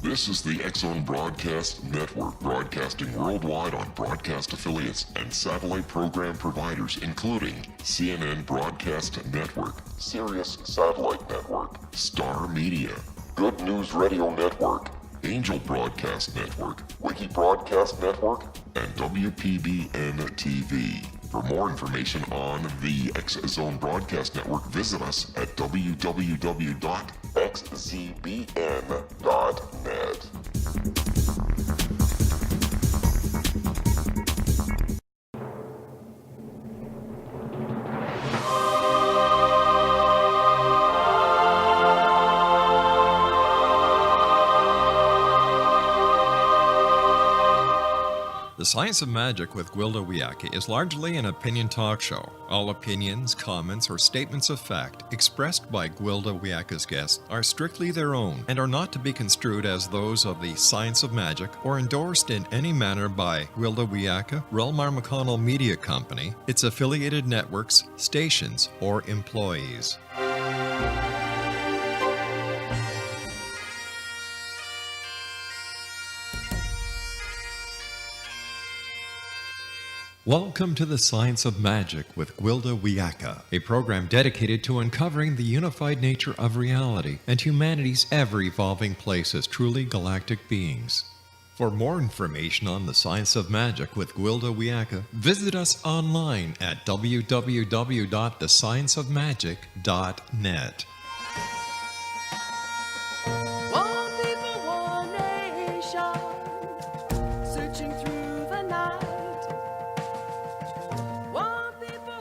This is the TSOM Broadcast Network, broadcasting worldwide on broadcast affiliates and satellite program providers, including CNN Broadcast Network, Sirius Satellite Network, Star Media, Good News Radio Network, Angel Broadcast Network, Wiki Broadcast Network, and WPBN TV. For more information on the TSOM Broadcast Network, visit us at www.xzbn.net. The Science of Magic with Gwilda Wiyaka is largely an opinion talk show. All opinions, comments, or statements of fact expressed by Gwilda Wiyaka's guests are strictly their own and are not to be construed as those of the Science of Magic or endorsed in any manner by Gwilda Wiyaka, rel-mar McConnell Media Company, its affiliated networks, stations, or employees. Welcome to the Science of Magic with Gwilda Wiyaka, a program dedicated to uncovering the unified nature of reality and humanity's ever-evolving place as truly galactic beings. For more information on the Science of Magic with Gwilda Wiyaka, visit us online at www.thescienceofmagic.net.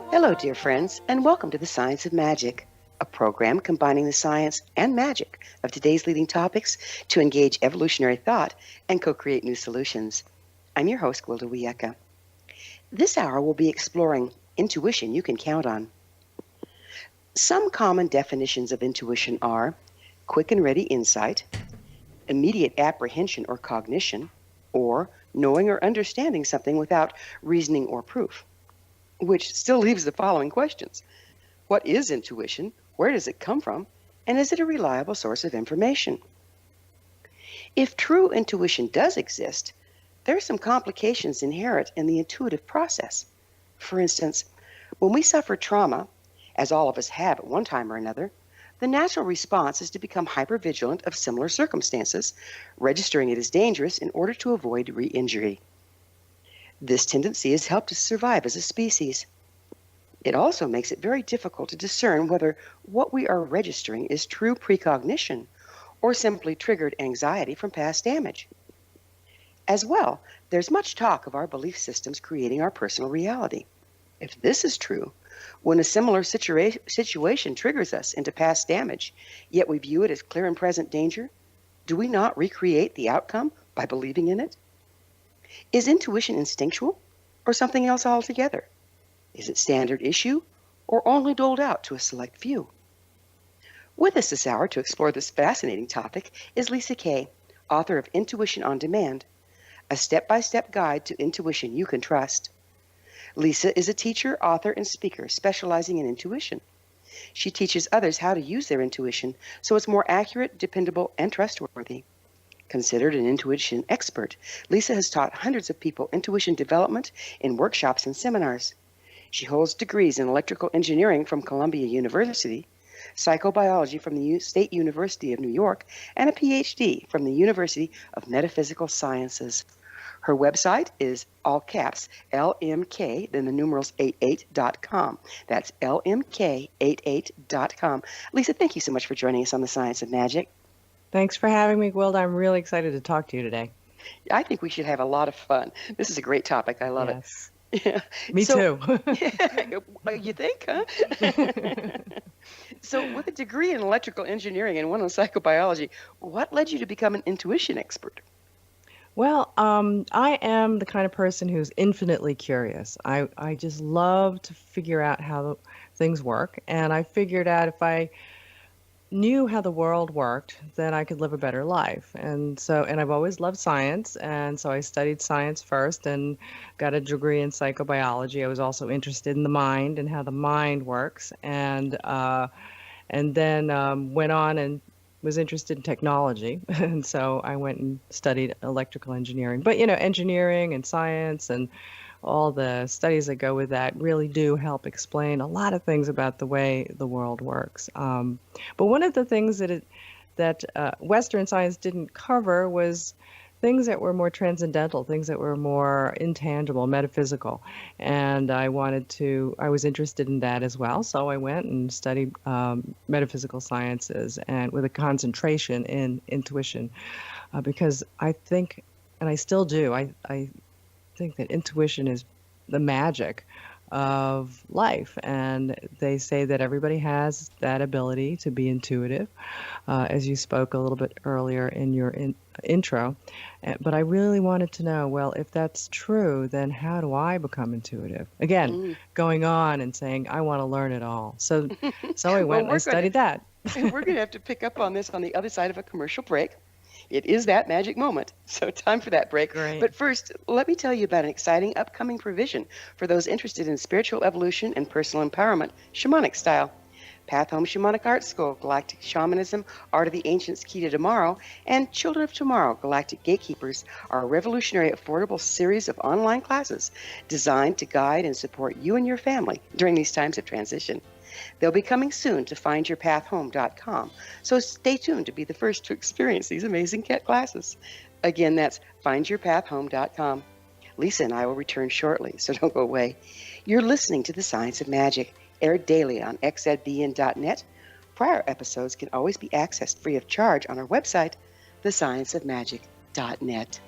Hello, dear friends, and welcome to the Science of Magic, a program combining the science and magic of today's leading topics to engage evolutionary thought and co-create new solutions. I'm your host, Gwilda Wiyaka. This hour we'll be exploring intuition you can count on. Some common definitions of intuition are quick and ready insight, immediate apprehension or cognition, or knowing or understanding something without reasoning or proof. Which still leaves the following questions. What is intuition? Where does it come from? And is it a reliable source of information? If true intuition does exist, there are some complications inherent in the intuitive process. For instance, when we suffer trauma, as all of us have at one time or another, the natural response is to become hypervigilant of similar circumstances, registering it as dangerous in order to avoid re-injury. This tendency has helped us survive as a species. It also makes it very difficult to discern whether what we are registering is true precognition or simply triggered anxiety from past damage. As well, there's much talk of our belief systems creating our personal reality. If this is true, when a similar situation triggers us into past damage, yet we view it as clear and present danger, do we not recreate the outcome by believing in it? Is intuition instinctual or something else altogether? Is it standard issue or only doled out to a select few? With us this hour to explore this fascinating topic is Lisa Kay, author of Intuition on Demand, a step-by-step guide to intuition you can trust. Lisa is a teacher, author, and speaker specializing in intuition. She teaches others how to use their intuition so it's more accurate, dependable, and trustworthy. Considered an intuition expert, Lisa has taught hundreds of people intuition development in workshops and seminars. She holds degrees in electrical engineering from Columbia University, psychobiology from the State University of New York, and a PhD from the University of Metaphysical Sciences. Her website is all caps LMK, then the numerals 88.com. That's LMK88.com. Lisa, thank you so much for joining us on the Science of Magic. Thanks for having me, Gwilda. I'm really excited to talk to you today. I think we should have a lot of fun. This is a great topic. I love it. Yeah. Me too. You think, huh? So with a degree in electrical engineering and one in psychobiology, what led you to become an intuition expert? Well, I am the kind of person who's infinitely curious. I just love to figure out how things work. And I figured out if I knew how the world worked, then I could live a better life. And I've always loved science, and so I studied science first and got a degree in psychobiology. I was also interested in the mind and how the mind works, and then went on and was interested in technology, and so I went and studied electrical engineering. But engineering and science and all the studies that go with that really do help explain a lot of things about the way the world works. But one of the things that Western science didn't cover was things that were more transcendental, things that were more intangible, metaphysical. And I was interested in that as well. So I went and studied metaphysical sciences, and with a concentration in intuition, because I think, and I still do, I think that intuition is the magic of life. And they say that everybody has that ability to be intuitive, as you spoke a little bit earlier in your intro. But I really wanted to know, well, if that's true, then how do I become intuitive? Again, going on and saying, I want to learn it all. So I went and I studied that. We're going to have to pick up on this on the other side of a commercial break. It is that magic moment, so time for that break. Great. But first, let me tell you about an exciting upcoming provision for those interested in spiritual evolution and personal empowerment, shamanic style. Path Home Shamanic Art School, Galactic Shamanism, Art of the Ancients, Key to Tomorrow, and Children of Tomorrow, Galactic Gatekeepers are a revolutionary, affordable series of online classes designed to guide and support you and your family during these times of transition. They'll be coming soon to findyourpathhome.com, so stay tuned to be the first to experience these amazing classes. Again, that's findyourpathhome.com. Lisa and I will return shortly, so don't go away. You're listening to The Science of Magic, aired daily on xzbn.net. Prior episodes can always be accessed free of charge on our website, thescienceofmagic.net.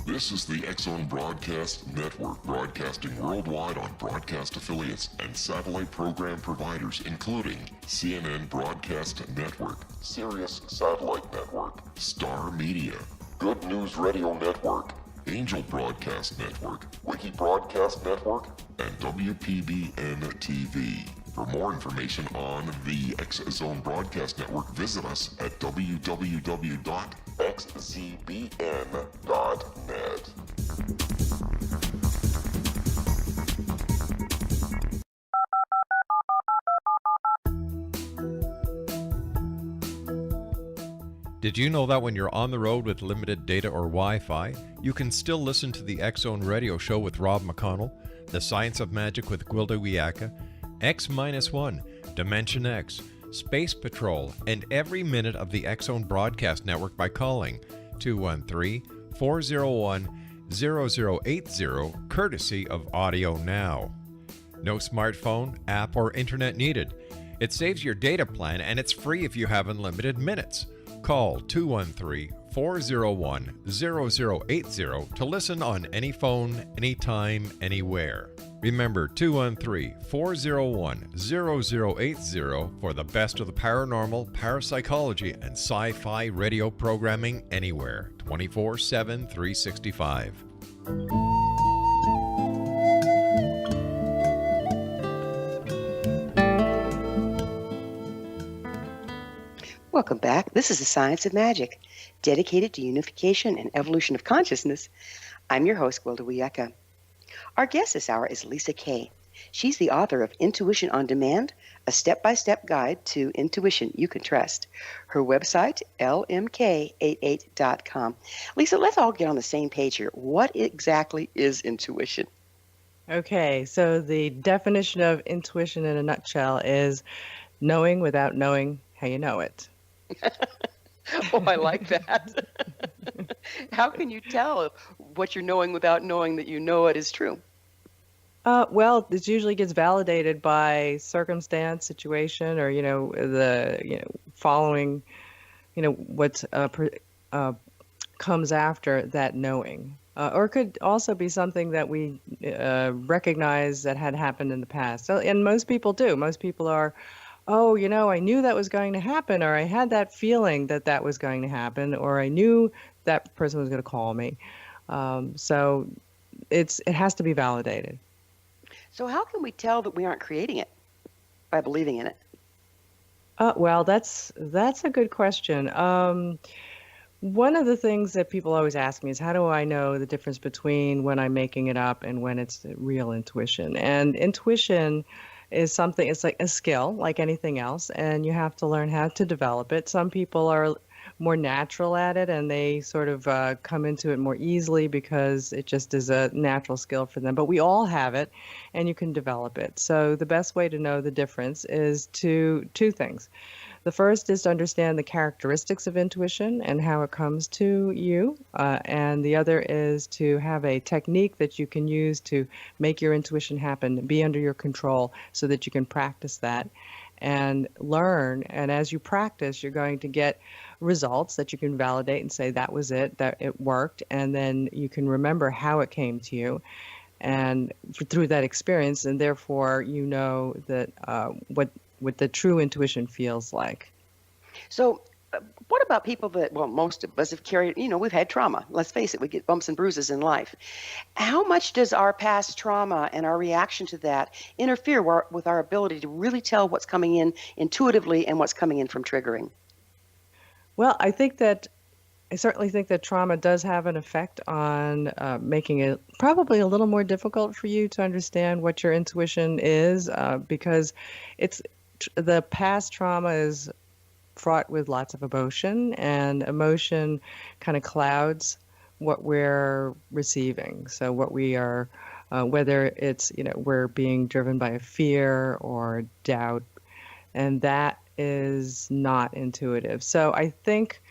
This is the X-Zone Broadcast Network, broadcasting worldwide on broadcast affiliates and satellite program providers, including CNN Broadcast Network, Sirius Satellite Network, Star Media, Good News Radio Network, Angel Broadcast Network, Wiki Broadcast Network, and WPBN TV. For more information on the X-Zone Broadcast Network, visit us at www.xzbn.net. Did you know that when you're on the road with limited data or Wi-Fi, you can still listen to the X-Zone Radio Show with Rob McConnell, The Science of Magic with Gwilda Wiyaka, X-1, Dimension X, Space Patrol, and every minute of the X-Zone Broadcast Network by calling 213-401-0080, courtesy of Audio Now. No smartphone, app, or internet needed. It saves your data plan, and it's free if you have unlimited minutes. Call 213-401-0080 to listen on any phone, anytime, anywhere. Remember 213-401-0080 for the best of the paranormal, parapsychology, and sci-fi radio programming anywhere, 24/7, 365. Welcome back. This is The Science of Magic, dedicated to unification and evolution of consciousness. I'm your host, Gwilda Wiyaka. Our guest this hour is Lisa Kay. She's the author of Intuition on Demand, a step-by-step guide to intuition you can trust. Her website, lmk88.com. Lisa, let's all get on the same page here. What exactly is intuition? Okay, so the definition of intuition in a nutshell is knowing without knowing how you know it. Oh, I like that. How can you tell what you're knowing without knowing that you know it is true? Well, this usually gets validated by circumstance, situation, or following, what comes after that knowing. Or it could also be something that we recognize that had happened in the past. So, and most people do. Most people are, oh, I knew that was going to happen, or I had that feeling that that was going to happen, or I knew that person was going to call me. So it has to be validated. So how can we tell that we aren't creating it by believing in it? Well, that's a good question. One of the things that people always ask me is, how do I know the difference between when I'm making it up and when it's real intuition? And intuition is something, it's like a skill, like anything else, and you have to learn how to develop it. Some people are more natural at it and they sort of come into it more easily because it just is a natural skill for them. But we all have it and you can develop it. So the best way to know the difference is two things. The first is to understand the characteristics of intuition and how it comes to you. And the other is to have a technique that you can use to make your intuition happen, be under your control so that you can practice that and learn. And as you practice, you're going to get results that you can validate and say that was it, that it worked. And then you can remember how it came to you and through that experience. And therefore, you know that what the true intuition feels like. So, what about people that, well, most of us have carried, we've had trauma. Let's face it, we get bumps and bruises in life. How much does our past trauma and our reaction to that interfere with our ability to really tell what's coming in intuitively and what's coming in from triggering? Well, I certainly think that trauma does have an effect on making it probably a little more difficult for you to understand what your intuition is, because the past trauma is fraught with lots of emotion, and emotion kind of clouds what we're receiving. So what we are, whether it's, we're being driven by a fear or doubt, and that is not intuitive. So I think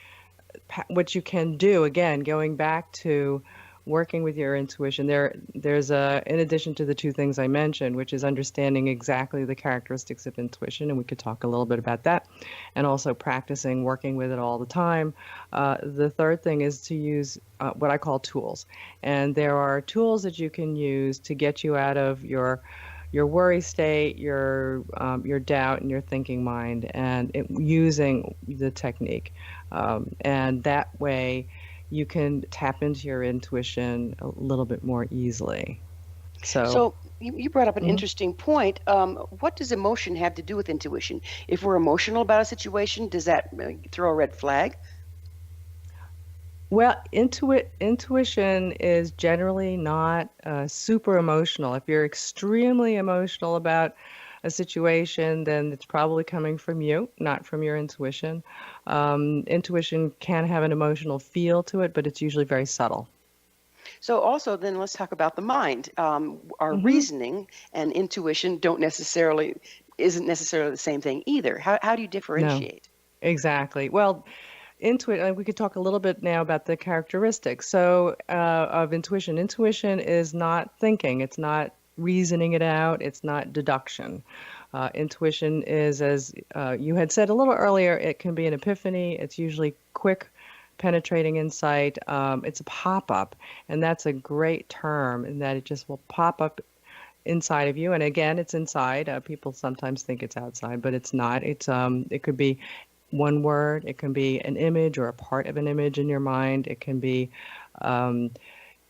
what you can do, again, going back to working with your intuition, there's in addition to the two things I mentioned, which is understanding exactly the characteristics of intuition, and we could talk a little bit about that, and also practicing working with it all the time. The third thing is to use what I call tools, and there are tools that you can use to get you out of your worry state, your doubt, and your thinking mind, and using the technique, and that way you can tap into your intuition a little bit more easily. So you brought up an Mhm. interesting point. What does emotion have to do with intuition? If we're emotional about a situation, does that throw a red flag? Well, intuition is generally not super emotional. If you're extremely emotional about a situation, then it's probably coming from you, not from your intuition. Intuition can have an emotional feel to it, but it's usually very subtle. So also then let's talk about the mind. Our Hmm. reasoning and intuition isn't necessarily the same thing either. How do you No, differentiate? exactly. Well, we could talk a little bit now about the characteristics. So, of intuition. Intuition is not thinking, it's not reasoning it out, it's not deduction. Intuition is, as you had said a little earlier, it can be an epiphany. It's usually quick, penetrating insight. It's a pop up, and that's a great term in that it just will pop up inside of you. And again, it's inside. People sometimes think it's outside, but it's not. It could be one word. It can be an image or a part of an image in your mind. Um,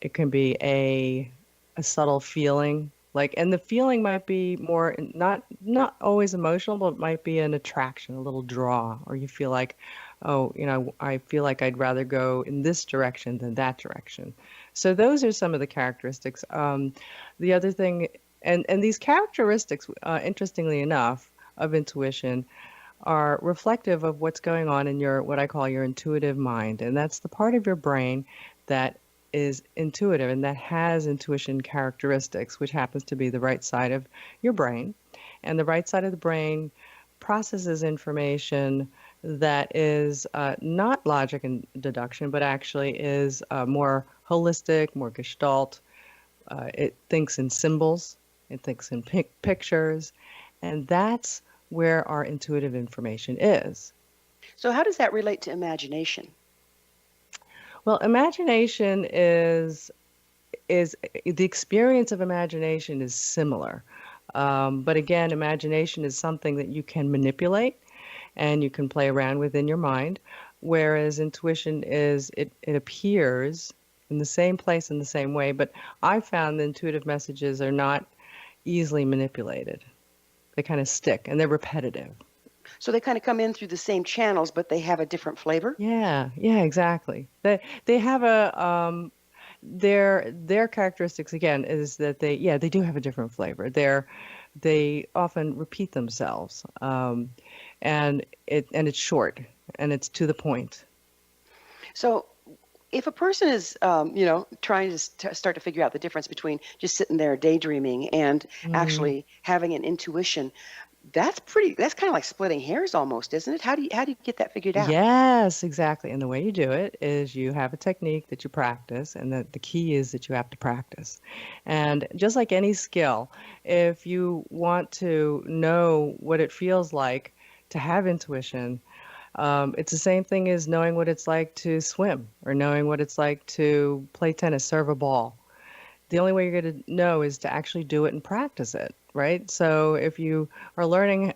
it can be a subtle feeling. Like, and the feeling might be more not always emotional, but it might be an attraction, a little draw, or you feel like, oh, I feel like I'd rather go in this direction than that direction. So those are some of the characteristics. The other thing, and these characteristics, interestingly enough, of intuition are reflective of what's going on in your what I call your intuitive mind. And that's the part of your brain that is intuitive and that has intuition characteristics, which happens to be the right side of your brain. And the right side of the brain processes information that is not logic and deduction, but actually is more holistic, more gestalt. It thinks in symbols, it thinks in pictures, and that's where our intuitive information is. So how does that relate to imagination? Well, imagination is the experience of imagination is similar. But again, imagination is something that you can manipulate and you can play around with in your mind, whereas intuition it appears in the same place in the same way. But I found the intuitive messages are not easily manipulated. They kind of stick and they're repetitive. So they kind of come in through the same channels, but they have a different flavor? Yeah, yeah, exactly. They have a their characteristics again is that they do have a different flavor. They often repeat themselves, and it's short and it's to the point. So if a person is, trying to start to figure out the difference between just sitting there daydreaming and Mm. actually having an intuition, that's kind of like splitting hairs almost, isn't it? How do you get that figured out? Yes, exactly. And the way you do it is you have a technique that you practice, and the key is that you have to practice. And just like any skill, if you want to know what it feels like to have intuition, it's the same thing as knowing what it's like to swim or knowing what it's like to play tennis, serve a ball. The only way you're going to know is to actually do it and practice it, right? So if you are learning,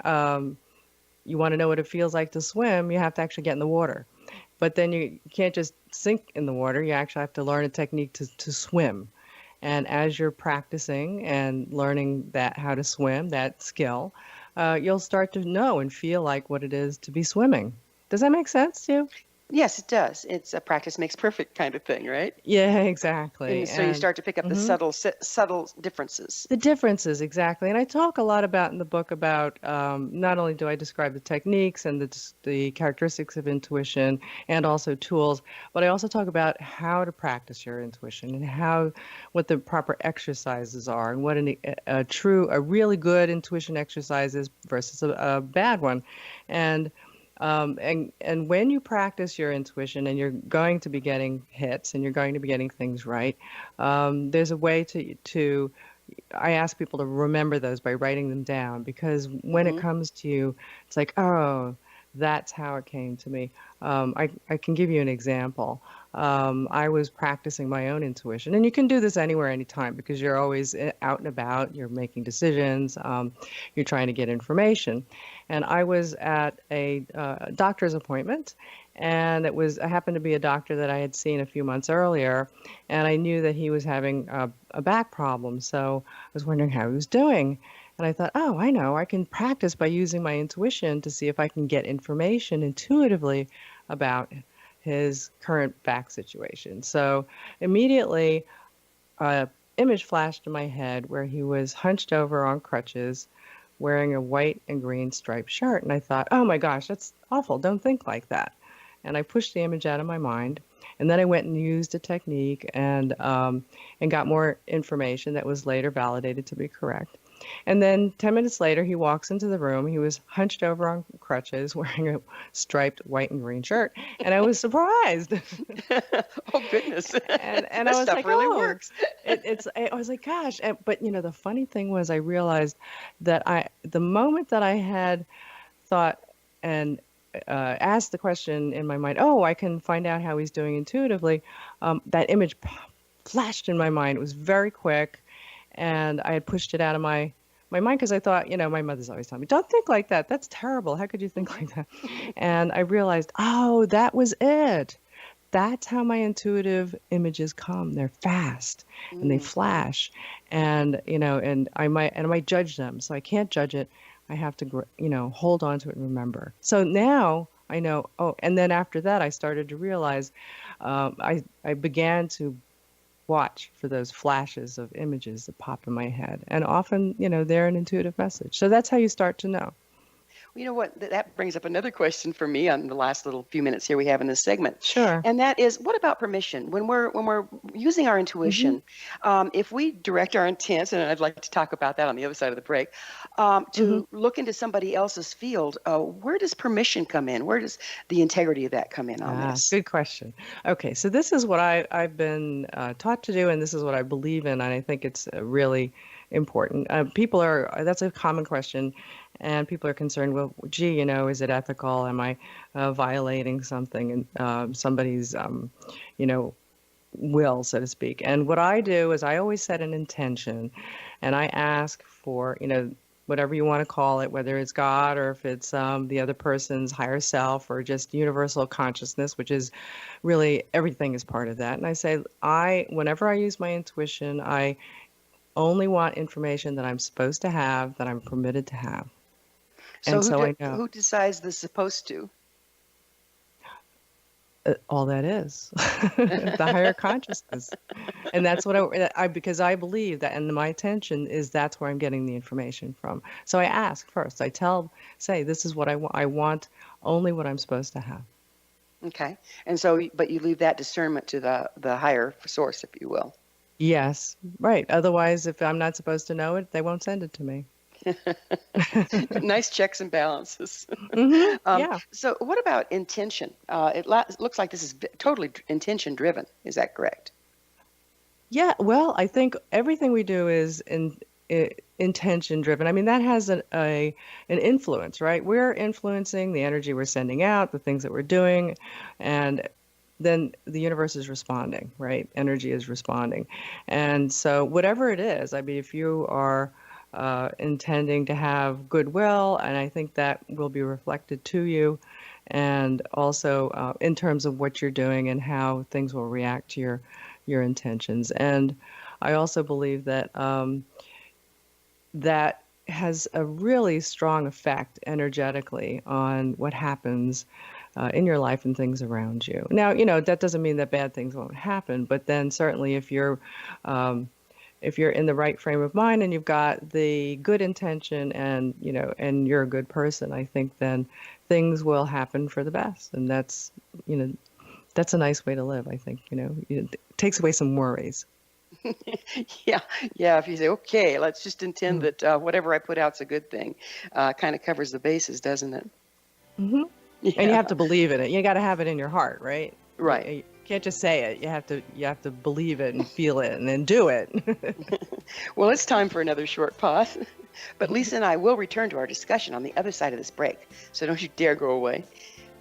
you want to know what it feels like to swim, you have to actually get in the water. But then you can't just sink in the water. You actually have to learn a technique to swim. And as you're practicing and learning that how to swim, that skill, you'll start to know and feel like what it is to be swimming. Does that make sense to you? Yes, it does. It's a practice makes perfect kind of thing, right? Yeah, exactly. And so you And start to pick up the mhm. subtle differences. The differences, exactly. And I talk a lot about in the book about not only do I describe the techniques and the characteristics of intuition and also tools, but I also talk about how to practice your intuition and what the proper exercises are and what a really good intuition exercise is versus a bad one. And and when you practice your intuition and you're going to be getting hits and you're going to be getting things right, there's a way to I ask people to remember those by writing them down because when it Hmm. comes to you, it's like, oh, that's how it came to me. I can give you an example. I was practicing my own intuition, and you can do this anywhere, anytime, because you're always out and about, you're making decisions, you're trying to get information. And I was at a doctor's appointment, and I happened to be a doctor that I had seen a few months earlier, and I knew that he was having a back problem. So I was wondering how he was doing. And I thought, oh, I know, I can practice by using my intuition to see if I can get information intuitively about his current back situation. So immediately, a image flashed in my head where he was hunched over on crutches, wearing a white and green striped shirt. And I thought, oh my gosh, that's awful. Don't think like that. And I pushed the image out of my mind. And then I went and used a technique and got more information that was later validated to be correct. And then 10 minutes later, he walks into the room. He was hunched over on crutches, wearing a striped white and green shirt. And I was surprised. Oh, goodness. And I This was stuff like, really oh, works. I was like, gosh. But the funny thing was, I realized that the moment that I had thought and asked the question in my mind, oh, I can find out how he's doing intuitively, that image flashed in my mind. It was very quick, and I had pushed it out of my mind because I thought, my mother's always telling me, don't think like that. That's terrible. How could you think like that? And I realized, oh, that was it. That's how my intuitive images come. They're fast and they Mm. flash, and I might judge them. So I can't judge it. I have to, hold on to it and remember. So now I know. Oh, and then after that, I started to realize, I began to watch for those flashes of images that pop in my head, and often, they're an intuitive message. So that's how you start to know. Well, you know what? That brings up another question for me on the last little few minutes here we have in this segment, Sure. and that is, what about permission? When we're using our Hmm. intuition, if we direct our intent, and I'd like to talk about that on the other side of the break, Hmm. to look into somebody else's field, where does permission come in? Where does the integrity of that come in on this? Good question. Okay, so this is what I've been taught to do, and this is what I believe in, and I think it's really important. That's a common question, and people are concerned, well, gee, is it ethical? Am I violating something and somebody's, you know, will, so to speak? And what I do is I always set an intention, and I ask for, whatever you want to call it, whether it's God or if it's the other person's higher self or just universal consciousness, which is really everything is part of that. And I say, whenever I use my intuition, I only want information that I'm supposed to have, that I'm permitted to have. So And so I know who decides the supposed to? all that is the higher consciousness. And that's what because I believe that, and my intention is that's where I'm getting the information from. So I ask first. Say, this is what I want. I want only what I'm supposed to have. Okay. And so, but you leave that discernment to the higher source, if you will. Yes, right. Otherwise, if I'm not supposed to know it, they won't send it to me. Nice checks and balances. Yeah. So what about intention? It looks like this is totally intention driven. Is that correct? Yeah. Well, I think everything we do is intention driven. I mean, that has an influence, right? We're influencing the energy we're sending out, the things that we're doing, and then the universe is responding, right? Energy is responding. And so whatever it is, I mean, if you are intending to have goodwill, and I think that will be reflected to you, and also in terms of what you're doing and how things will react to your intentions. And I also believe that that has a really strong effect energetically on what happens in your life and things around you. Now, that doesn't mean that bad things won't happen, but then certainly if you're in the right frame of mind and you've got the good intention and, and you're a good person, I think then things will happen for the best. And that's a nice way to live, I think, it takes away some worries. Yeah. If you say, okay, let's just intend that whatever I put out's a good thing, kind of covers the bases, doesn't it? Mm-hmm. Yeah. And you have to believe in it. You got to have it in your heart, right? Right. You can't just say it. You have to believe it and feel it and then do it. Well, it's time for another short pause. But Lisa and I will return to our discussion on the other side of this break, so don't you dare go away.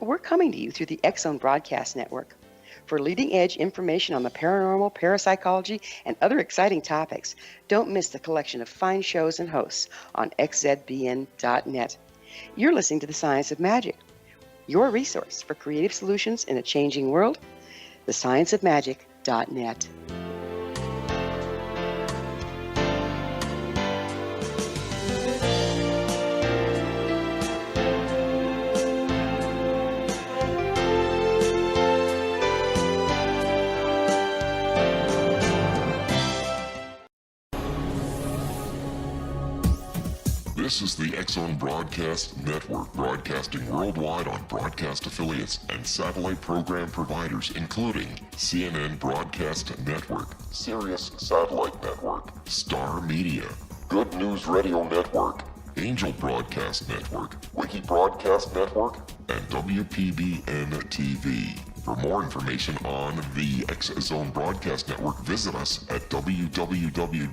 We're coming to you through the X-Zone Broadcast Network. For leading-edge information on the paranormal, parapsychology, and other exciting topics, don't miss the collection of fine shows and hosts on xzbn.net. You're listening to The Science of Magic, your resource for creative solutions in a changing world, thescienceofmagic.net. This is the X-Zone Broadcast Network, broadcasting worldwide on broadcast affiliates and satellite program providers, including CNN Broadcast Network, Sirius Satellite Network, Star Media, Good News Radio Network, Angel Broadcast Network, Wiki Broadcast Network, and WPBN TV. For more information on the X-Zone Broadcast Network, visit us at www.xzbn.net.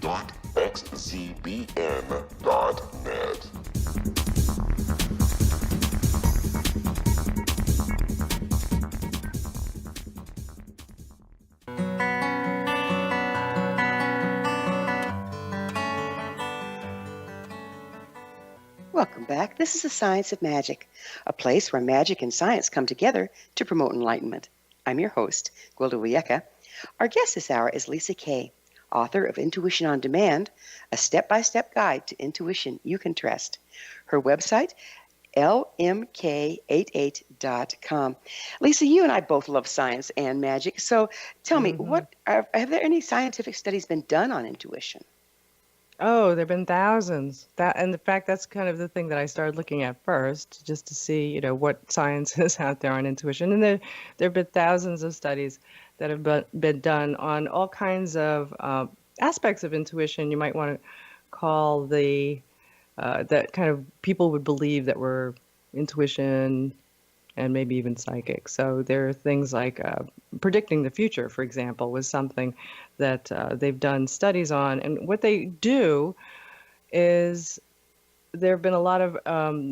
Welcome back. This is the Science of Magic, a place where magic and science come together to promote enlightenment. I'm your host, Gwilda Wiyaka. Our guest this hour is Lisa Kay, author of Intuition on Demand, a step-by-step guide to intuition you can trust. Her website, lmk88.com. Lisa, you and I both love science and magic, so tell me, have there any scientific studies been done on intuition? Oh, there have been thousands. And in fact, that's kind of the thing that I started looking at first, just to see, what science is out there on intuition. And there have been thousands of studies that have been done on all kinds of aspects of intuition. You might want to call that kind of people would believe that were intuition and maybe even psychic. So there are things like predicting the future, for example, was something that they've done studies on. And what they do is there have been a lot of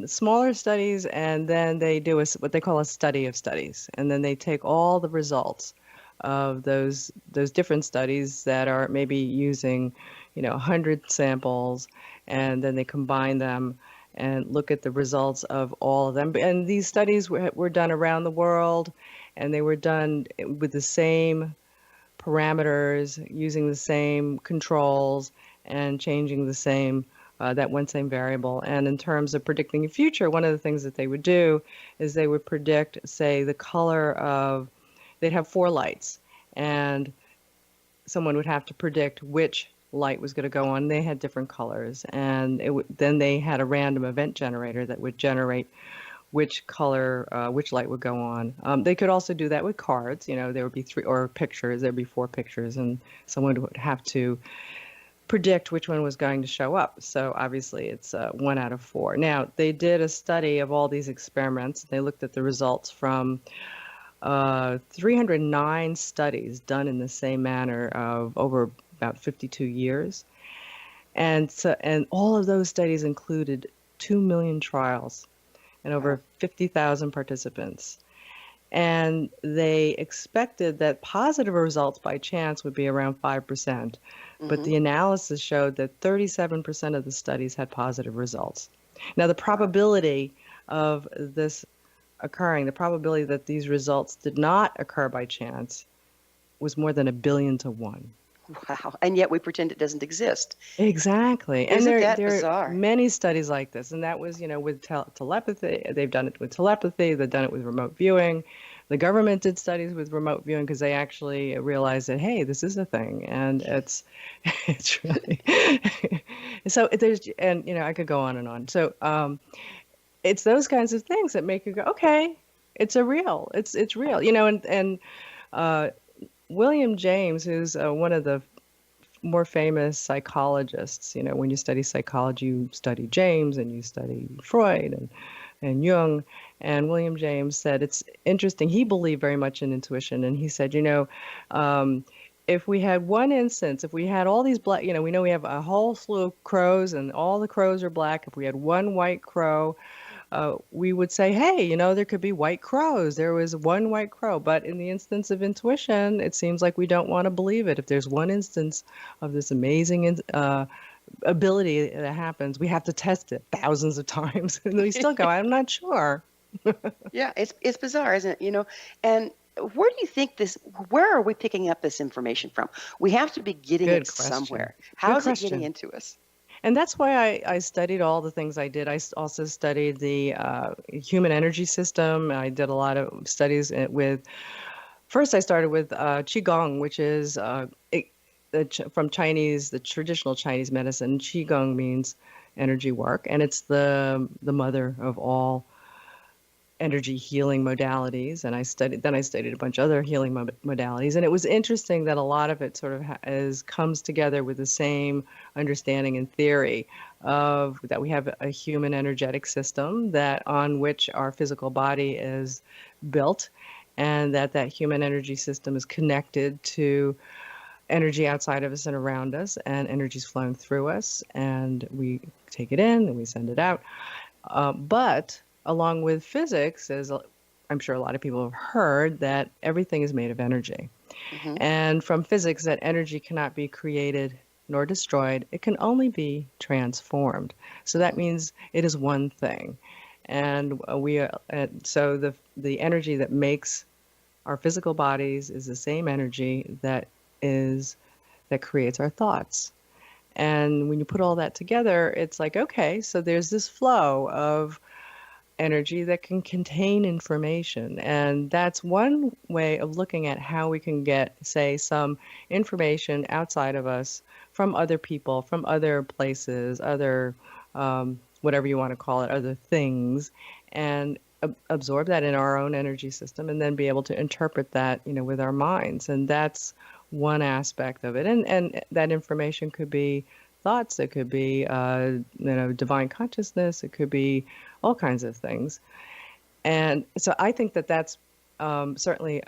smaller studies, and then they do what they call a study of studies. And then they take all the results of those different studies that are maybe using, 100 samples, and then they combine them and look at the results of all of them. And these studies were done around the world, and they were done with the same parameters, using the same controls, and changing the same that one same variable. And in terms of predicting the future, one of the things that they would do is they would predict, say, the color of, they'd have four lights, and someone would have to predict which light was going to go on. They had different colors, and then they had a random event generator that would generate which color, which light would go on. They could also do that with cards. There would be three, or pictures. There'd be four pictures, and someone would have to predict which one was going to show up. So obviously it's 1 out of 4. Now, they did a study of all these experiments. They looked at the results from 309 studies done in the same manner of over about 52 years. And all of those studies included 2 million trials and over 50,000 participants. And they expected that positive results by chance would be around 5%. But the analysis showed that 37% of the studies had positive results. Now, the probability of this occurring, the probability that these results did not occur by chance, was more than 1,000,000,000 to 1. Wow. And yet we pretend it doesn't exist. Exactly. And Isn't that there bizarre? are many studies like this. And that was, with telepathy. They've done it with telepathy. They've done it with remote viewing. The government did studies with remote viewing because they actually realized that, hey, this is a thing. And it's really, so there's, and, I could go on and on. So it's those kinds of things that make you go, okay, it's real. It's real, and William James, who's one of the more famous psychologists. When you study psychology, you study James and you study Freud and Jung. And William James said it's interesting. He believed very much in intuition. And he said, if we had one instance, if we had all these black, we know we have a whole slew of crows and all the crows are black. If we had one white crow, we would say, hey, there could be white crows. There was one white crow. But in the instance of intuition, it seems like we don't want to believe it. If there's one instance of this amazing ability that happens, we have to test it thousands of times. And we still go, I'm not sure. Yeah, it's bizarre, isn't it? And where do you think where are we picking up this information from? We have to be getting Good it question. somewhere. Good How is it question. getting into us? And that's why I studied all the things I did. I also studied the human energy system. I did a lot of studies first I started with Qigong, which is from Chinese, the traditional Chinese medicine. Qigong means energy work, and it's the mother of all energy healing modalities. And I studied a bunch of other healing modalities. And it was interesting that a lot of it sort of comes together with the same understanding and theory of that we have a human energetic system on which our physical body is built, and that human energy system is connected to energy outside of us and around us, and energy's flowing through us, and we take it in and we send it out. But along with physics, as I'm sure a lot of people have heard, that everything is made of energy. And from physics, that energy cannot be created nor destroyed. It can only be transformed. So that means it is one thing. And so the energy that makes our physical bodies is the same energy that creates our thoughts. And when you put all that together, it's like, okay, so there's this flow of energy that can contain information. And that's one way of looking at how we can get, say, some information outside of us from other people, from other places, other, whatever you want to call it, other things, and absorb that in our own energy system, and then be able to interpret that, with our minds. And that's one aspect of it. And that information could be thoughts, it could be, divine consciousness, it could be all kinds of things. And so I think that that's certainly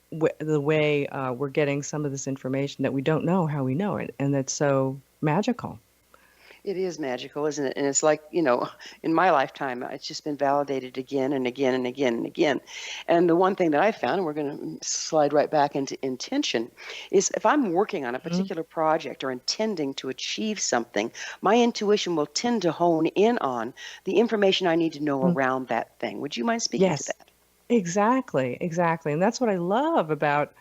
the way we're getting some of this information that we don't know how we know it. And that's so magical. It is magical, isn't it? And it's like, in my lifetime, it's just been validated again and again and again and again. And the one thing that I found, and we're going to slide right back into intention, is if I'm working on a particular project or intending to achieve something, my intuition will tend to hone in on the information I need to know around that thing. Would you mind speaking to that? Exactly. And that's what I love about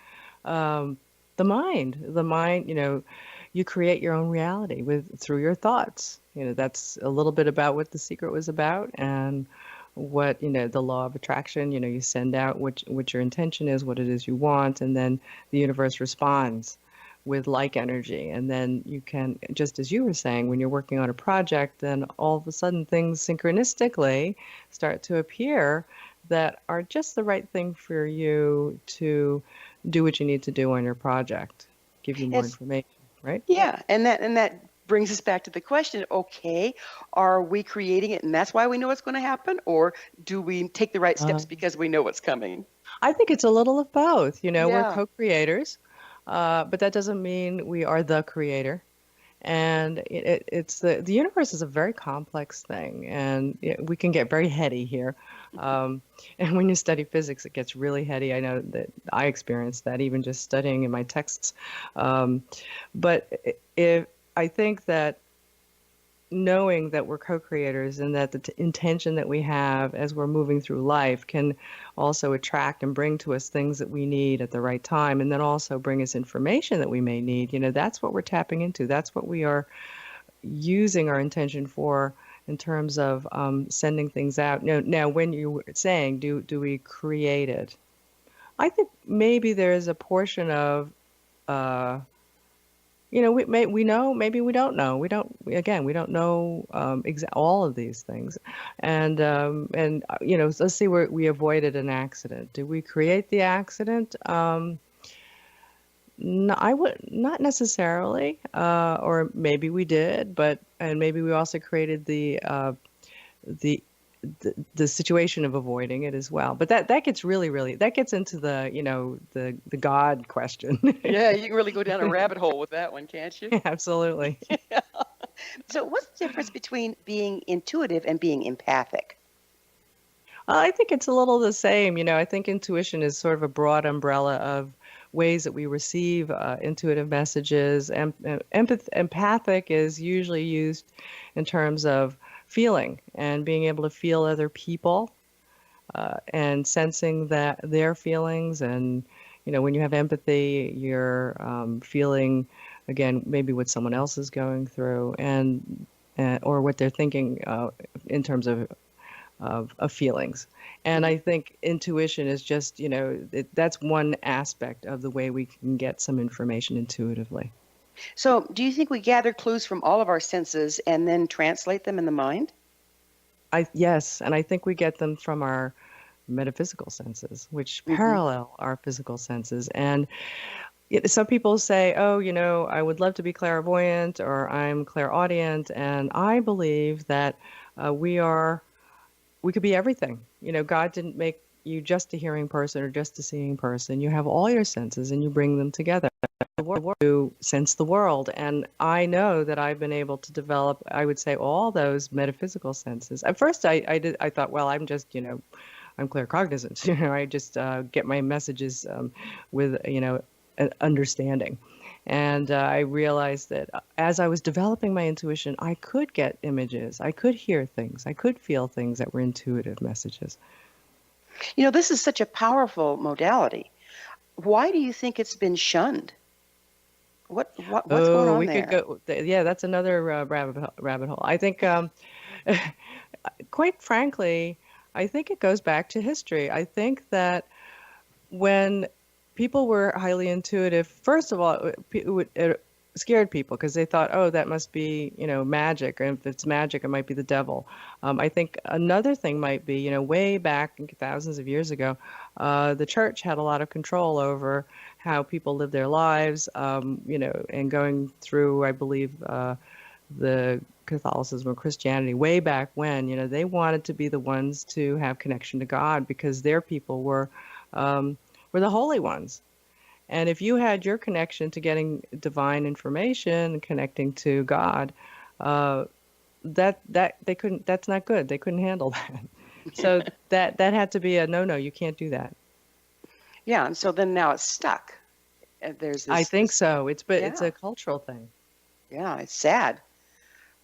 the mind. The mind, you create your own reality through your thoughts. That's a little bit about what The Secret was about, and what, the law of attraction. You send out what your intention is, what it is you want, and then the universe responds with like energy. And then you can, just as you were saying, when you're working on a project, then all of a sudden things synchronistically start to appear that are just the right thing for you to do what you need to do on your project, give you more It's information, right? Yeah, and that brings us back to the question, okay, are we creating it and that's why we know it's going to happen, or do we take the right Uh, steps because we know what's coming? I think it's a little of both. We're Yeah. co-creators, but that doesn't mean we are the creator. And it's the universe is a very complex thing, and we can get very heady here. Um, and when you study physics, it gets really heady. I know that I experienced that even just studying in my texts. Um, but if I think that knowing that we're co-creators, and that the intention that we have as we're moving through life can also attract and bring to us things that we need at the right time, and then also bring us information that we may need. That's what we're tapping into. That's what we are using our intention for, in terms of sending things out. Now, when you were saying, do we create it? I think maybe there is a portion of uh, we know, maybe we don't know. We don't know all of these things. And let's see where we avoided an accident. Did we create the accident? No, I would not necessarily, or maybe we did, and maybe we also created the the situation of avoiding it as well. But that gets really, that gets into the God question. Yeah, you can really go down a rabbit hole with that one, can't you? Absolutely. So what's the difference between being intuitive and being empathic? I think it's a little the same. I think intuition is sort of a broad umbrella of ways that we receive intuitive messages. Empathic is usually used in terms of feeling and being able to feel other people, and sensing that their feelings. And when you have empathy, you're feeling, again, maybe what someone else is going through, and or what they're thinking in terms of feelings. And I think intuition is just, that's one aspect of the way we can get some information intuitively. So do you think we gather clues from all of our senses and then translate them in the mind? Yes, and I think we get them from our metaphysical senses, which Hmm. parallel our physical senses. And some people say, oh, I would love to be clairvoyant, or I'm clairaudient. And I believe that we could be everything. God didn't make you just a hearing person or just a seeing person. You have all your senses and you bring them together to sense the world. And I know that I've been able to develop, I would say, all those metaphysical senses. At first, I thought, well, I'm just, I'm claircognizant. I just get my messages with, an understanding. And I realized that as I was developing my intuition, I could get images, I could hear things, I could feel things that were intuitive messages. This is such a powerful modality. Why do you think it's been shunned? What's going Oh, on we could there? go. Yeah, that's another rabbit hole. I think, quite frankly, I think it goes back to history. I think that when people were highly intuitive, first of all, it scared people because they thought, oh, that must be, magic. Or if it's magic, it might be the devil. I think another thing might be, way back thousands of years ago, the church had a lot of control over how people live their lives, and going through, I believe, the Catholicism or Christianity way back when, they wanted to be the ones to have connection to God because their people were the holy ones. And if you had your connection to getting divine information and connecting to God, uh, that they couldn't. That's not good. They couldn't handle that. So that had to be a no. You can't do that. Yeah, and so then now it's stuck. There's I think this. so. It's Yeah, a cultural thing. yeah, it's sad.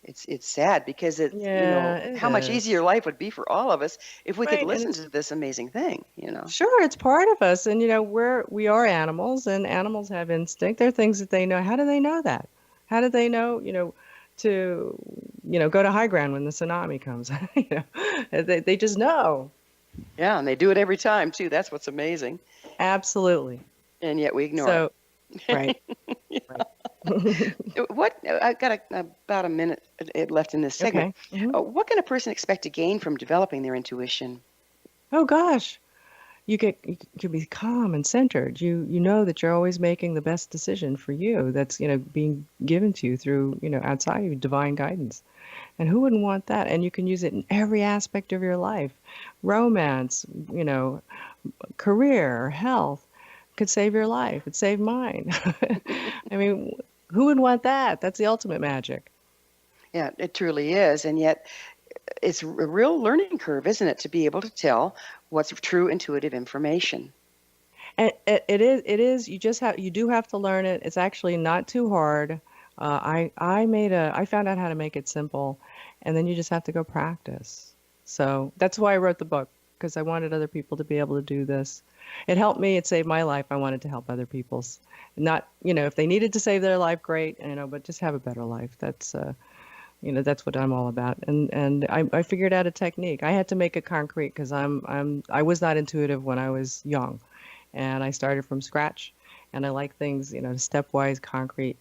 It's sad because Yeah, it how much is. easier life would be for all of us if we could Right, and listen it's to this amazing thing. sure it's part of us, and we are animals, and animals have instinct. There are things that they know. How do they know that? How did they know, to, go to high ground when the tsunami comes? They just know. Yeah, and they do it every time too. That's what's amazing. Absolutely. And yet we ignore So, right, right. it. What I've got about a minute left in this segment. Okay. Hmm. What can a person expect to gain from developing their intuition? Oh gosh, you can be calm and centered. You know that you're always making the best decision for you. That's being given to you through outside of you, divine guidance. And who wouldn't want that? And you can use it in every aspect of your life, romance, career, health. Could save your life. It saved mine. I mean, who would want that? That's the ultimate magic. Yeah, it truly is. And yet it's a real learning curve, isn't it, to be able to tell what's true intuitive information. And it is. You do have to learn it. It's actually not too hard. I found out how to make it simple, and then you just have to go practice. So that's why I wrote the book, because I wanted other people to be able to do this. It helped me. It saved my life. I wanted to help other people's. Not, if they needed to save their life, great, but just have a better life. That's what I'm all about. And I figured out a technique. I had to make it concrete because I was not intuitive when I was young, and I started from scratch. And I like things, stepwise, concrete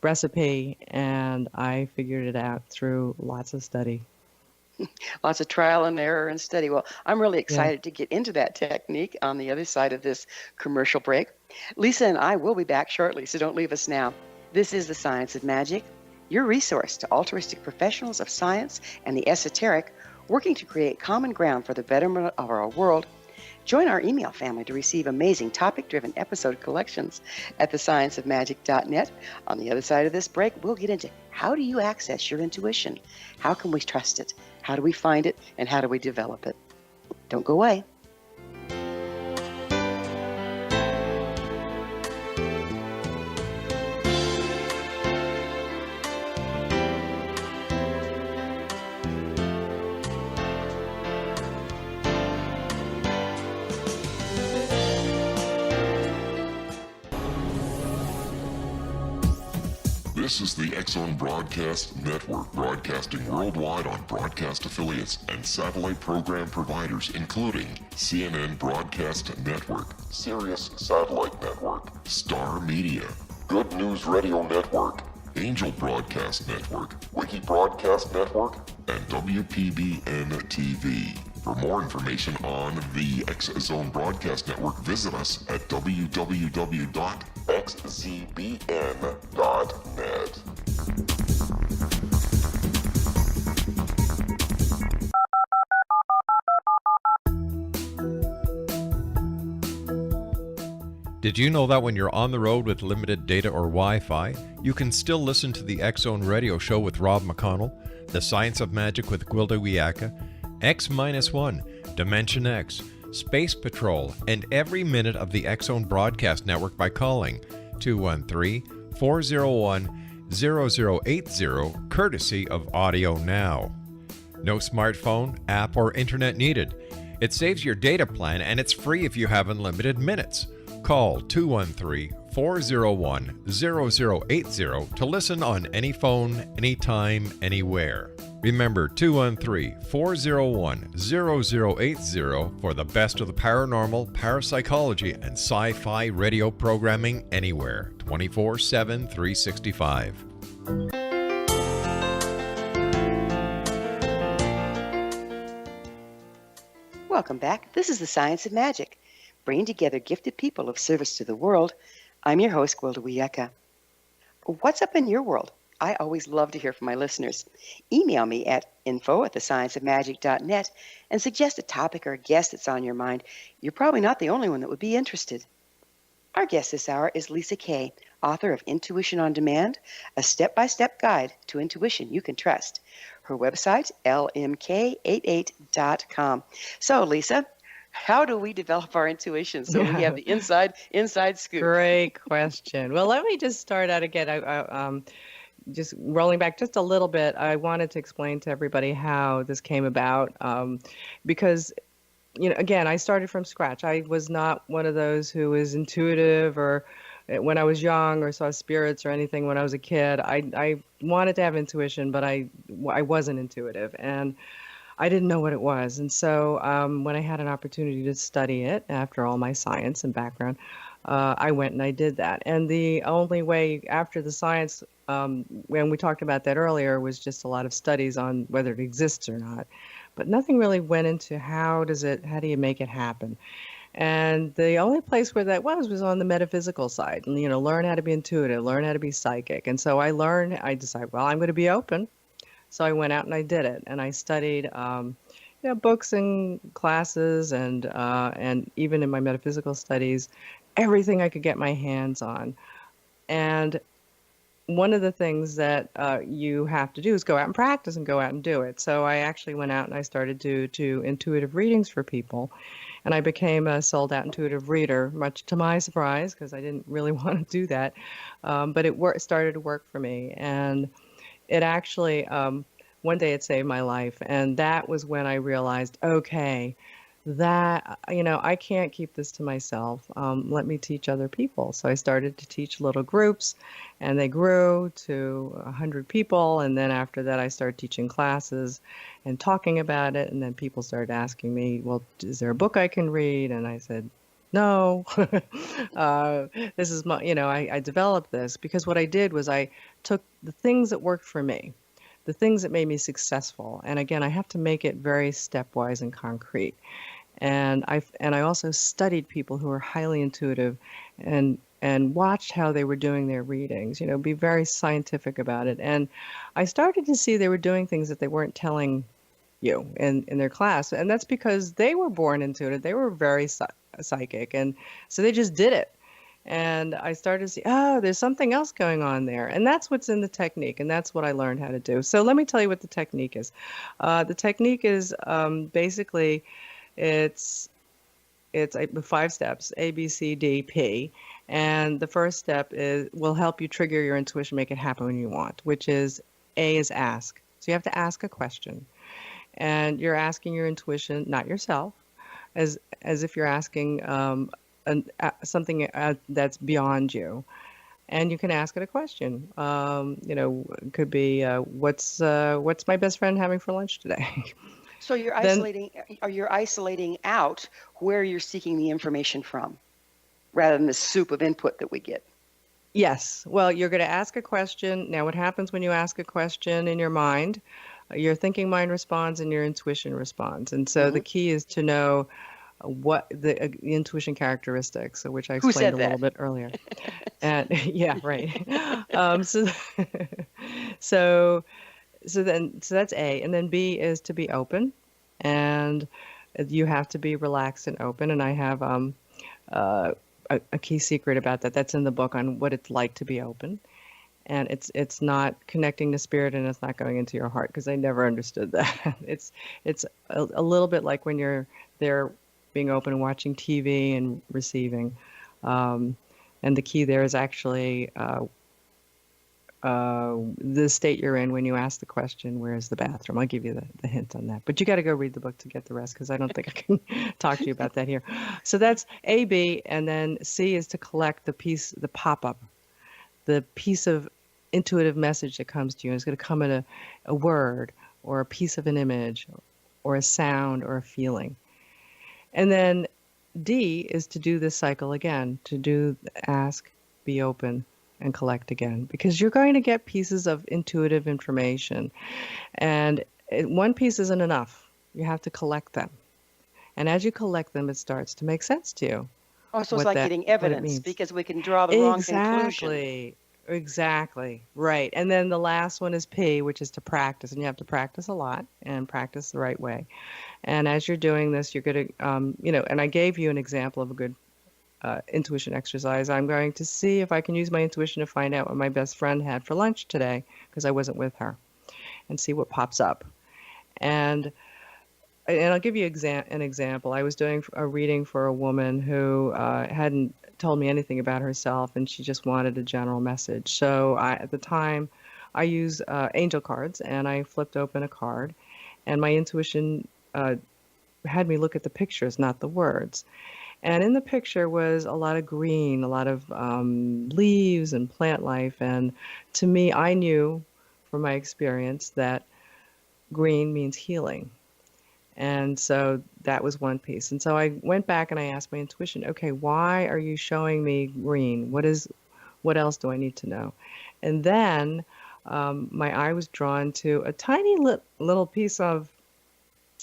recipe, and I figured it out through lots of study. Lots of trial and error and study. Well, I'm really Yeah. excited to get into that technique on the other side of this commercial break. Lisa and I will be back shortly, so don't leave us now. This is The Science of Magic, your resource to altruistic professionals of science and the esoteric, working to create common ground for the betterment of our world. Join our email family to receive amazing topic-driven episode collections at thescienceofmagic.net. On the other side of this break, we'll get into how do you access your intuition? How can we trust it? How do we find it? And how do we develop it? Don't go away. This is the X-Zone Broadcast Network, broadcasting worldwide on broadcast affiliates and satellite program providers, including CNN Broadcast Network, Sirius Satellite Network, Star Media, Good News Radio Network, Angel Broadcast Network, Wiki Broadcast Network, and WPBN TV. For more information on the X-Zone Broadcast Network, visit us at www.xzbn.net. Did you know that when you're on the road with limited data or Wi-Fi, you can still listen to the X-Zone Radio Show with Rob McConnell, The Science of Magic with Gwilda Wiyaka, X-1, Dimension X, Space Patrol, and every minute of the X-Zone Broadcast Network by calling 213-401-0080, courtesy of Audio Now. No smartphone, app, or internet needed. It saves your data plan, and it's free if you have unlimited minutes. Call 213-401-0080 to listen on any phone, anytime, anywhere. Remember 213-401-0080 for the best of the paranormal, parapsychology, and sci-fi radio programming anywhere, 24/7, 365. Welcome back. This is The Science of Magic, bringing together gifted people of service to the world. I'm your host, Gwilda Wiyaka. What's up in your world? I always love to hear from my listeners. Email me at info@thescienceofmagic.net and suggest a topic or a guest that's on your mind. You're probably not the only one that would be interested. Our guest this hour is Lisa Kay, author of Intuition on Demand, a step-by-step guide to intuition you can trust. Her website, lmk88.com. So, Lisa, how do we develop our intuition so we have the inside scoop? Great question. Well, let me just start out again. Just rolling back just a little bit, I wanted to explain to everybody how this came about, because, again, I started from scratch. I was not one of those who was intuitive or when I was young or saw spirits or anything when I was a kid. I wanted to have intuition, but I wasn't intuitive, and I didn't know what it was. And so when I had an opportunity to study it after all my science and background, I went and I did that. And the only way after the science, when we talked about that earlier, was just a lot of studies on whether it exists or not. But nothing really went into how do you make it happen? And the only place where that was on the metaphysical side. And, learn how to be intuitive, learn how to be psychic. And so I decided, well, I'm going to be open. So I went out and I did it, and I studied, books and classes, and even in my metaphysical studies, everything I could get my hands on. And one of the things that you have to do is go out and practice and go out and do it. So I actually went out and I started to do intuitive readings for people, and I became a sold-out intuitive reader, much to my surprise, because I didn't really want to do that, but started to work for me, and it actually, one day it saved my life. And that was when I realized, okay, that, I can't keep this to myself. Let me teach other people. So I started to teach little groups, and they grew to 100 people. And then after that, I started teaching classes and talking about it. And then people started asking me, well, is there a book I can read? And I said, no. This is I developed this because what I did was I took the things that worked for me, the things that made me successful. And again, I have to make it very stepwise and concrete. And I also studied people who were highly intuitive and watched how they were doing their readings, be very scientific about it. And I started to see they were doing things that they weren't telling you in their class. And that's because they were born intuitive. They were very psychic. And so they just did it. And I started to see, oh, there's something else going on there. And that's what's in the technique. And that's what I learned how to do. So let me tell you what the technique is. The technique is basically, it's 5 steps, A, B, C, D, P. And the first step will help you trigger your intuition, make it happen when you want, which is A is ask. So you have to ask a question. And you're asking your intuition, not yourself, as if you're asking something that's beyond you. And you can ask it a question. It could be, what's my best friend having for lunch today? So you're isolating out where you're seeking the information from, rather than the soup of input that we get. Yes. Well, you're going to ask a question. Now, what happens when you ask a question in your mind? Your thinking mind responds and your intuition responds. And so the key is to know what the intuition characteristics, which I explained a little bit earlier. And yeah, right. So that's A, and then B is to be open, and you have to be relaxed and open. And I have a key secret about that. That's in the book on what it's like to be open. And it's not connecting to spirit, and it's not going into your heart, because I never understood that. It's a little bit like when you're there being open and watching TV and receiving. And the key there is actually the state you're in when you ask the question, where's the bathroom? I'll give you the hint on that. But you got to go read the book to get the rest, because I don't think I can talk to you about that here. So that's A, B, and then C is to collect the pop-up, the piece of intuitive message that comes to you. It's going to come in a word or a piece of an image or a sound or a feeling. And then D is to do this cycle again, to do ask, be open, and collect again, because you're going to get pieces of intuitive information. And one piece isn't enough. You have to collect them. And as you collect them, it starts to make sense to you. Oh, so it's like getting evidence, because we can draw the wrong conclusion. Exactly. Right. And then the last one is P, which is to practice. And you have to practice a lot and practice the right way. And as you're doing this, you're going to, and I gave you an example of a good intuition exercise. I'm going to see if I can use my intuition to find out what my best friend had for lunch today, because I wasn't with her, and see what pops up. And I'll give you an example. I was doing a reading for a woman who hadn't told me anything about herself, and she just wanted a general message. So at the time, I used angel cards, and I flipped open a card, and my intuition had me look at the pictures, not the words. And in the picture was a lot of green, a lot of leaves and plant life. And to me, I knew from my experience that green means healing. And so that was one piece. And so I went back and I asked my intuition, okay, why are you showing me green? What else do I need to know? And then my eye was drawn to a tiny little piece of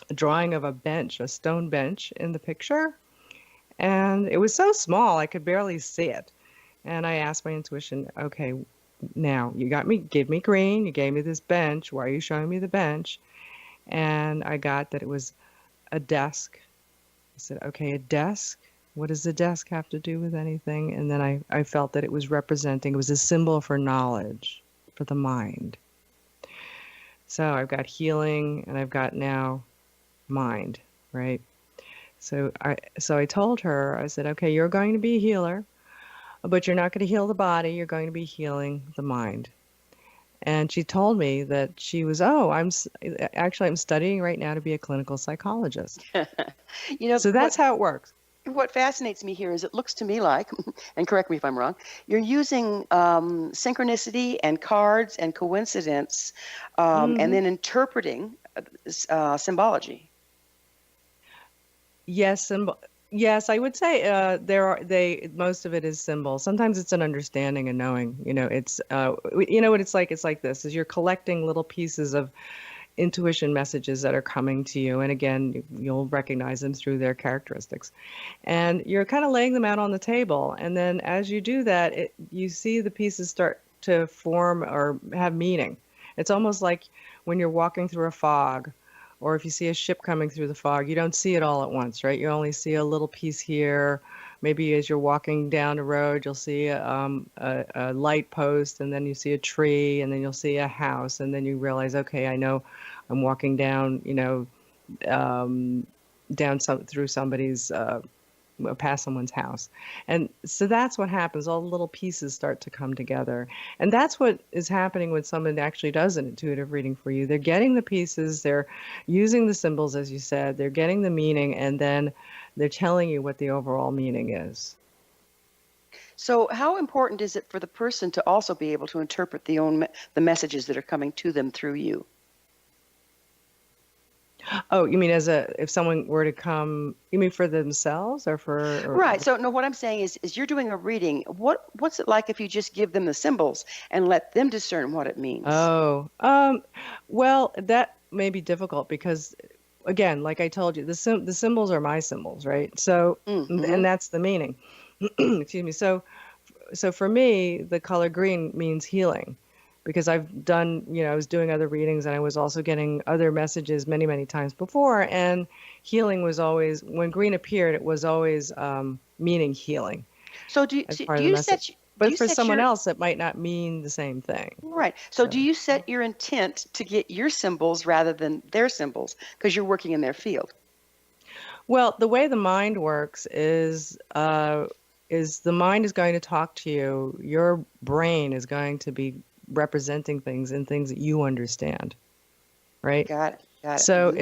a drawing of a bench, a stone bench in the picture. And it was so small, I could barely see it. And I asked my intuition, okay, now you gave me green, you gave me this bench. Why are you showing me the bench? And I got that it was a desk. I said, okay, a desk. What does the desk have to do with anything? And then I felt that it was a symbol for knowledge, for the mind. So I've got healing and I've got now mind, right? So I told her, I said, okay, you're going to be a healer, but you're not going to heal the body. You're going to be healing the mind. And she told me that she was, I'm studying right now to be a clinical psychologist. So that's how it works. What fascinates me here is it looks to me like, and correct me if I'm wrong, you're using synchronicity and cards and coincidence and then interpreting symbology. Yes, yes, I would say most of it is symbols. Sometimes it's an understanding and knowing. It's what it's like. It's like this: is you're collecting little pieces of intuition messages that are coming to you, and again, you'll recognize them through their characteristics, and you're kind of laying them out on the table. And then as you do that, you see the pieces start to form or have meaning. It's almost like when you're walking through a fog, or if you see a ship coming through the fog, you don't see it all at once, right? You only see a little piece here. Maybe as you're walking down the road, you'll see a light post, and then you see a tree, and then you'll see a house, and then you realize, okay, I know I'm walking down, through somebody's, past someone's house. And so that's what happens. All the little pieces start to come together. And that's what is happening when someone actually does an intuitive reading for you. They're getting the pieces, they're using the symbols, as you said, they're getting the meaning, and then they're telling you what the overall meaning is. So how important is it for the person to also be able to interpret the messages that are coming to them through you? Oh, you mean if someone were to come, you mean for themselves or Right. So no, what I'm saying is you're doing a reading. What's it like if you just give them the symbols and let them discern what it means? Oh, well, that may be difficult because, again, like I told you, the symbols are my symbols, right? So, and that's the meaning. Excuse me. So for me, the color green means healing. Because I've done, I was doing other readings and I was also getting other messages many, many times before. And healing was always, when green appeared, it was always meaning healing. So do you set But for someone else, it might not mean the same thing. Right. So do you set your intent to get your symbols rather than their symbols because you're working in their field? Well, the way the mind works is the mind is going to talk to you. Your brain is going to be representing things and things that you understand, right? Got it. So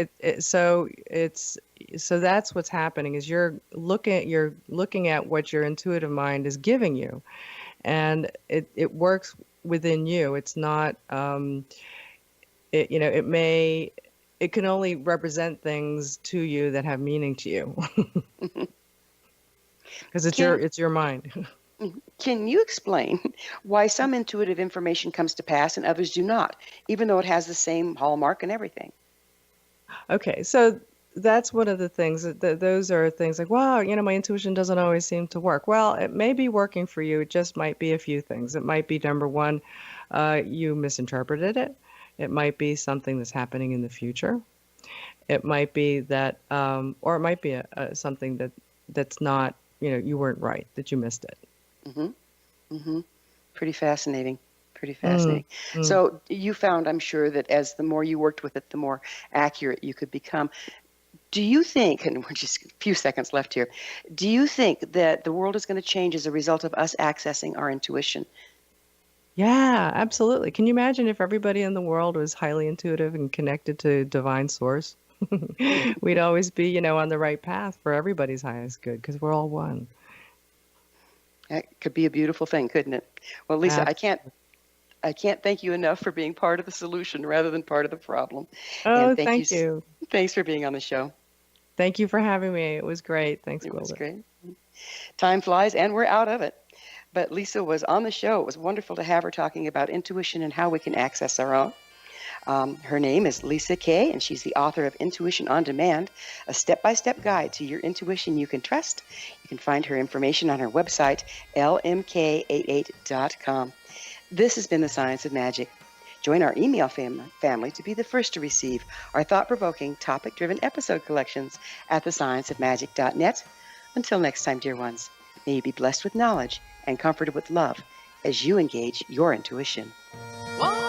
so that's what's happening is you're looking at what your intuitive mind is giving you, and it works within you. It's not it can only represent things to you that have meaning to you because it's your mind. Can you explain why some intuitive information comes to pass and others do not, even though it has the same hallmark and everything? Okay, so that's one of the things those are things like, wow, my intuition doesn't always seem to work. Well, it may be working for you. It just might be a few things. It might be number one, you misinterpreted it. It might be something that's happening in the future. It might be that, or it might be something that's not, you weren't right, that you missed it. Pretty fascinating. So you found, I'm sure, that as the more you worked with it, the more accurate you could become. Do you think, and we're just a few seconds left here, do you think that the world is going to change as a result of us accessing our intuition? Yeah, absolutely. Can you imagine if everybody in the world was highly intuitive and connected to divine source? we'd always be, on the right path for everybody's highest good because we're all one. That could be a beautiful thing, couldn't it? Well, Lisa, I can't thank you enough for being part of the solution rather than part of the problem. And Oh, thank you. Thanks for being on the show. Thank you for having me. It was great. Thanks, It was Gwilda. great. Time flies and we're out of it. But Lisa was on the show. It was wonderful to have her talking about intuition and how we can access our own. Her name is Lisa Kay, and she's the author of Intuition on Demand, a step-by-step guide to your intuition you can trust. You can find her information on her website, lmk88.com. This has been The Science of Magic. Join our email family to be the first to receive our thought-provoking, topic-driven episode collections at thescienceofmagic.net. Until next time, dear ones, may you be blessed with knowledge and comforted with love as you engage your intuition. Whoa!